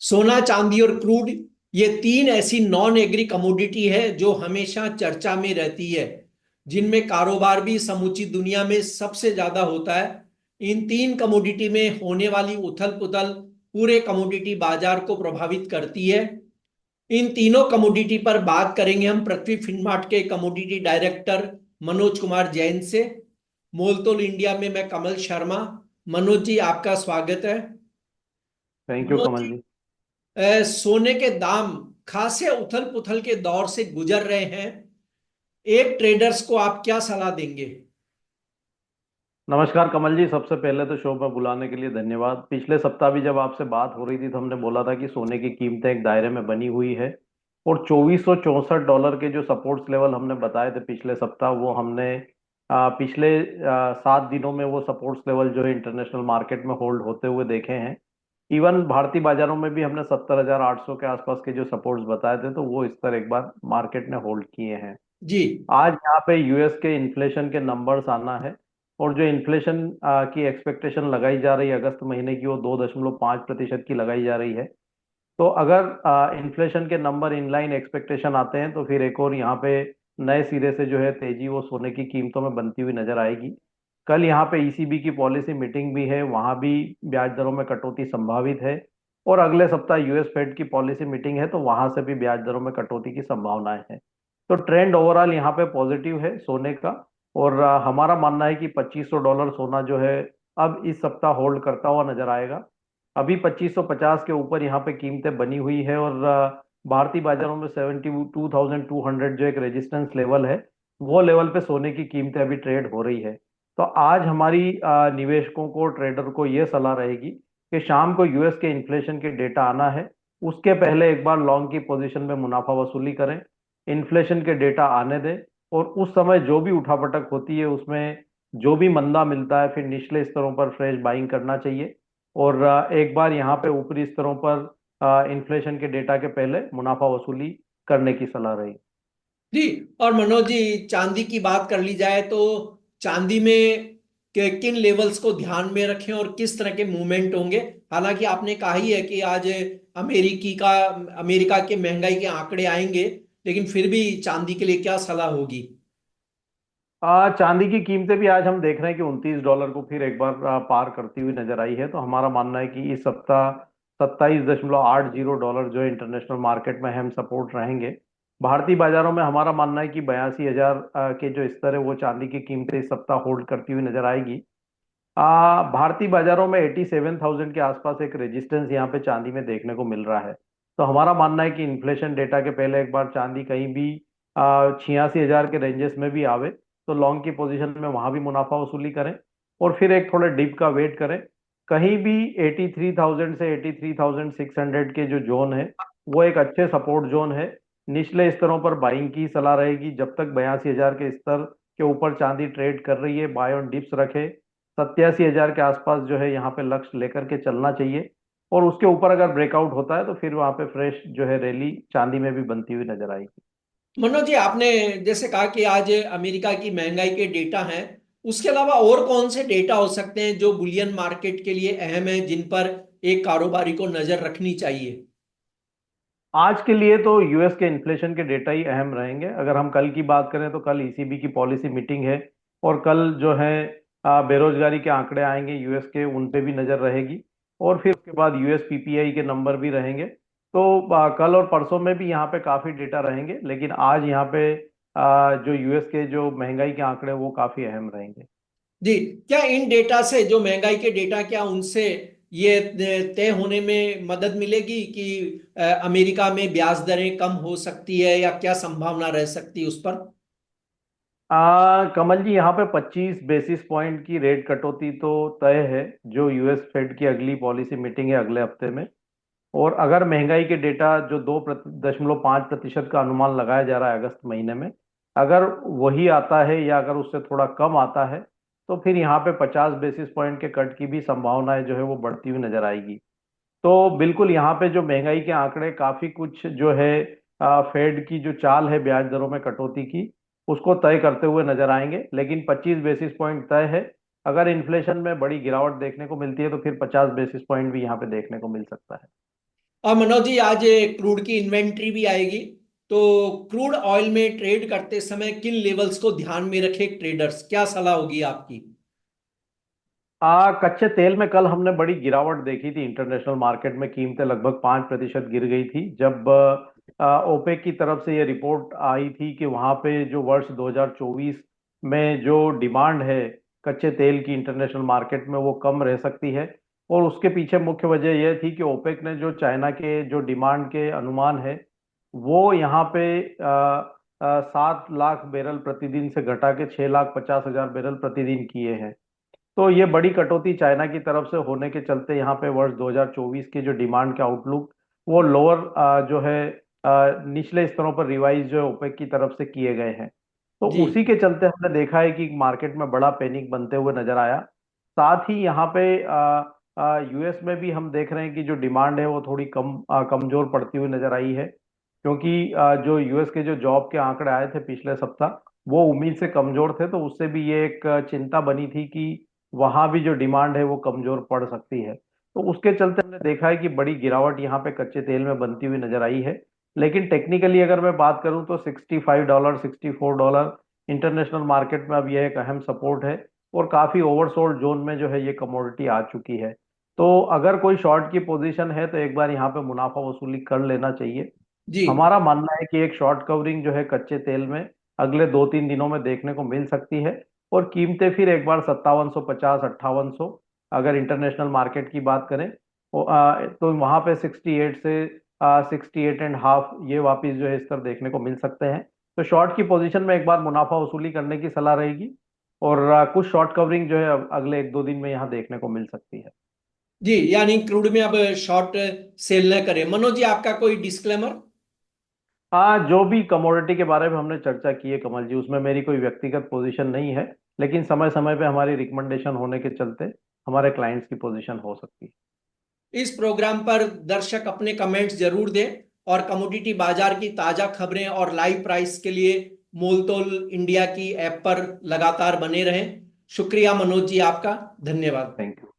सोना, चांदी और क्रूड, ये तीन ऐसी नॉन एग्री कमोडिटी है जो हमेशा चर्चा में रहती है, जिनमें कारोबार भी समूची दुनिया में सबसे ज्यादा होता है। इन तीन कमोडिटी में होने वाली उथल पुथल पूरे कमोडिटी बाजार को प्रभावित करती है। इन तीनों कमोडिटी पर बात करेंगे हम पृथ्वी फिनमार्ट के कमोडिटी डायरेक्टर मनोज कुमार जैन से। मोलतोल इंडिया में मैं कमल शर्मा। मनोज जी, आपका स्वागत है। थैंक यू मनोज कमल जी, जी। सोने के दाम खासे उथल पुथल के दौर से गुजर रहे हैं। एक ट्रेडर्स को आप क्या सलाह देंगे? नमस्कार कमल जी, सबसे पहले तो शो में बुलाने के लिए धन्यवाद। पिछले सप्ताह भी जब आपसे बात हो रही थी तो हमने बोला था कि सोने की कीमतें एक दायरे में बनी हुई है, और $2464 के जो सपोर्ट्स लेवल हमने बताए थे पिछले सप्ताह, वो हमने पिछले 7 दिनों में वो सपोर्ट्स लेवल जो है इंटरनेशनल मार्केट में होल्ड होते हुए देखे हैं। इवन भारतीय बाजारों में भी हमने 70,800 के आसपास के जो सपोर्ट्स बताए थे, तो वो स्तर एक बार मार्केट ने होल्ड किए हैं। जी। आज यहाँ पे यूएस के इन्फ्लेशन के नंबर्स आना है, और जो इन्फ्लेशन की एक्सपेक्टेशन लगाई जा रही है अगस्त महीने की, वो 2.5% की लगाई जा रही है। तो अगर इन्फ्लेशन के नंबर इनलाइन एक्सपेक्टेशन आते हैं तो फिर एक और यहाँ पे नए सिरे से जो है तेजी वो सोने की कीमतों में बनती हुई नजर आएगी। कल यहाँ पे ईसीबी की पॉलिसी मीटिंग भी है, वहां भी ब्याज दरों में कटौती संभावित है। और अगले सप्ताह यूएस फेड की पॉलिसी मीटिंग है, तो वहां से भी ब्याज दरों में कटौती की संभावनाएं हैं। तो ट्रेंड ओवरऑल यहाँ पे पॉजिटिव है सोने का। और हमारा मानना है कि $2500 सोना जो है अब इस सप्ताह होल्ड करता हुआ नजर आएगा। अभी 2550 के ऊपर यहाँ पे कीमतें बनी हुई है, और भारतीय बाजारों में 72,200 जो एक रेजिस्टेंस लेवल है, वो लेवल पे सोने की कीमतें अभी ट्रेड हो रही है। तो आज हमारी निवेशकों को, ट्रेडर को ये सलाह रहेगी कि शाम को यूएस के इन्फ्लेशन के डेटा आना है, उसके पहले एक बार लॉन्ग की पोजीशन में मुनाफा वसूली करें। इन्फ्लेशन के डेटा आने दें, और उस समय जो भी उठापटक होती है उसमें जो भी मंदा मिलता है, फिर निचले स्तरों पर फ्रेश बाइंग करना चाहिए। और एक बार यहाँ पे ऊपरी स्तरों पर इन्फ्लेशन के डेटा के पहले मुनाफा वसूली करने की सलाह रही। जी। और मनोज जी, चांदी की बात कर ली जाए तो चांदी में किन लेवल्स को ध्यान में रखें और किस तरह के मूवमेंट होंगे? हालांकि आपने कहा ही है कि आज अमेरिकी का अमेरिका के महंगाई के आंकड़े आएंगे, लेकिन फिर भी चांदी के लिए क्या सलाह होगी? चांदी की कीमतें भी आज हम देख रहे हैं कि $29 को फिर एक बार पार करती हुई नजर आई है। तो हमारा मानना है कि इस सप्ताह $27.80 जो इंटरनेशनल मार्केट में अहम सपोर्ट रहेंगे। भारतीय बाजारों में हमारा मानना है कि 82,000 के जो स्तर है वो चांदी की कीमतें इस सप्ताह होल्ड करती हुई नजर आएगी। भारतीय बाजारों में 87,000 के आसपास एक रेजिस्टेंस यहाँ पे चांदी में देखने को मिल रहा है। तो हमारा मानना है कि इन्फ्लेशन डेटा के पहले एक बार चांदी कहीं भी 86,000 के रेंजेस में भी आवे, तो लॉन्ग की पोजीशन में वहां भी मुनाफा वसूली करें, और फिर एक थोड़े डिप का वेट करें। कहीं भी 83,000 से 83,600 के जो जोन है, वो एक अच्छे सपोर्ट जोन है। निचले स्तरों पर बाइंग की सलाह रहेगी। जब तक 82,000 के स्तर के ऊपर चांदी ट्रेड कर रही है, बाय ऑन डिप्स रखे। 87,000 के आसपास जो है यहाँ पे लक्ष्य लेकर के चलना चाहिए। और उसके ऊपर अगर ब्रेकआउट होता है तो फिर वहां पे फ्रेश जो है रैली चांदी में भी बनती हुई नजर आएगी। मनोज जी, आपने जैसे कहा कि आज अमेरिका की महंगाई के डेटा हैं, उसके अलावा और कौन से डेटा हो सकते हैं जो बुलियन मार्केट के लिए अहम है, जिन पर एक कारोबारी को नजर रखनी चाहिए? आज के लिए तो यूएस के इन्फ्लेशन के डेटा ही अहम रहेंगे। अगर हम कल की बात करें तो कल ईसीबी की पॉलिसी मीटिंग है, और कल जो है बेरोजगारी के आंकड़े आएंगे यूएस के, उन पे भी नजर रहेगी। और फिर उसके बाद यूएस पीपीआई के नंबर भी रहेंगे। तो कल और परसों में भी यहाँ पे काफी डेटा रहेंगे, लेकिन आज यहाँ पे जो यूएस के जो महंगाई के आंकड़े वो काफी अहम रहेंगे। जी। क्या इन डेटा से, जो महंगाई के डेटा, क्या उनसे ये तय होने में मदद मिलेगी कि अमेरिका में ब्याज दरें कम हो सकती है, या क्या संभावना रह सकती है उस पर? कमल जी, यहाँ पे 25 बेसिस पॉइंट की रेट कटौती तो तय है, जो यूएस फेड की अगली पॉलिसी मीटिंग है अगले हफ्ते में। और अगर महंगाई के डेटा जो 2.5% का अनुमान लगाया जा रहा है अगस्त महीने में, अगर वही आता है या अगर उससे थोड़ा कम आता है, तो फिर यहाँ पे 50 बेसिस पॉइंट के कट की भी संभावनाएं जो है वो बढ़ती हुई नजर आएगी। तो बिल्कुल यहाँ पे जो महंगाई के आंकड़े काफी कुछ जो है फेड की जो चाल है ब्याज दरों में कटौती की, उसको तय करते हुए नजर आएंगे। लेकिन 25 बेसिस पॉइंट तय है। अगर इन्फ्लेशन में बड़ी गिरावट देखने को मिलती है तो फिर 50 बेसिस पॉइंट भी यहाँ पे देखने को मिल सकता है। और मनोज जी, आज क्रूड की इन्वेंट्री भी आएगी, तो क्रूड ऑयल में ट्रेड करते समय किन लेवल्स को ध्यान में रखे ट्रेडर्स, क्या सलाह होगी आपकी? कच्चे तेल में कल हमने बड़ी गिरावट देखी थी। इंटरनेशनल मार्केट में कीमतें लगभग 5% गिर गई थी जब ओपेक की तरफ से ये रिपोर्ट आई थी कि वहां पे जो वर्ष 2024 में जो डिमांड है कच्चे तेल की इंटरनेशनल मार्केट में वो कम रह सकती है। और उसके पीछे मुख्य वजह यह थी कि ओपेक ने जो चाइना के जो डिमांड के अनुमान है वो यहाँ पे 7 लाख बैरल प्रतिदिन से घटा के 6,50,000 बैरल प्रतिदिन किए हैं। तो ये बड़ी कटौती चाइना की तरफ से होने के चलते यहाँ पे वर्ष 2024 की जो डिमांड के आउटलुक वो लोअर जो है निचले स्तरों पर रिवाइज जो है ओपेक की तरफ से किए गए हैं। तो जी। उसी के चलते हमने देखा है कि मार्केट में बड़ा पैनिक बनते हुए नजर आया। साथ ही यहाँ पे यूएस में भी हम देख रहे हैं कि जो डिमांड है वो थोड़ी कमजोर पड़ती हुई नजर आई है, क्योंकि जो यूएस के जो जॉब के आंकड़े आए थे पिछले सप्ताह वो उम्मीद से कमजोर थे। तो उससे भी ये एक चिंता बनी थी कि वहां भी जो डिमांड है वो कमजोर पड़ सकती है। तो उसके चलते हमने देखा है कि बड़ी गिरावट यहाँ पे कच्चे तेल में बनती हुई नजर आई है। लेकिन टेक्निकली अगर मैं बात करूं तो $65 $64 इंटरनेशनल मार्केट में अब यह एक अहम सपोर्ट है। और काफी ओवरसोल्ड जोन में जो है ये कमोडिटी आ चुकी है। तो अगर कोई शॉर्ट की पोजीशन है तो एक बार यहाँ पे मुनाफा वसूली कर लेना चाहिए। जी। हमारा मानना है कि एक शॉर्ट कवरिंग जो है कच्चे तेल में अगले 2-3 दिनों में देखने को मिल सकती है। और कीमतें फिर एक बार 5750 5800 अगर इंटरनेशनल मार्केट की बात करें तो वहां पे 68 से 68.5 ये वापस जो है स्तर देखने को मिल सकते हैं। तो शॉर्ट की पोजीशन में एक बार मुनाफा वसूली करने की सलाह रहेगी। और कुछ शॉर्ट कवरिंग जो है अगले 1-2 दिन में यहाँ देखने को मिल सकती है। जी, यानी क्रूड में अब शॉर्ट सेल न करें। मनोज जी, आपका कोई डिस्क्लेमर? हाँ, जो भी कमोडिटी के बारे में हमने चर्चा की है कमल जी, उसमें मेरी कोई व्यक्तिगत पोजीशन नहीं है। लेकिन समय समय पे हमारी रिकमेंडेशन होने के चलते हमारे क्लाइंट्स की पोजीशन हो सकती है। इस प्रोग्राम पर दर्शक अपने कमेंट्स जरूर दें, और कमोडिटी बाजार की ताजा खबरें और लाइव प्राइस के लिए मोलतोल इंडिया की ऐप पर लगातार बने रहें। शुक्रिया मनोज जी, आपका धन्यवाद। Thank you.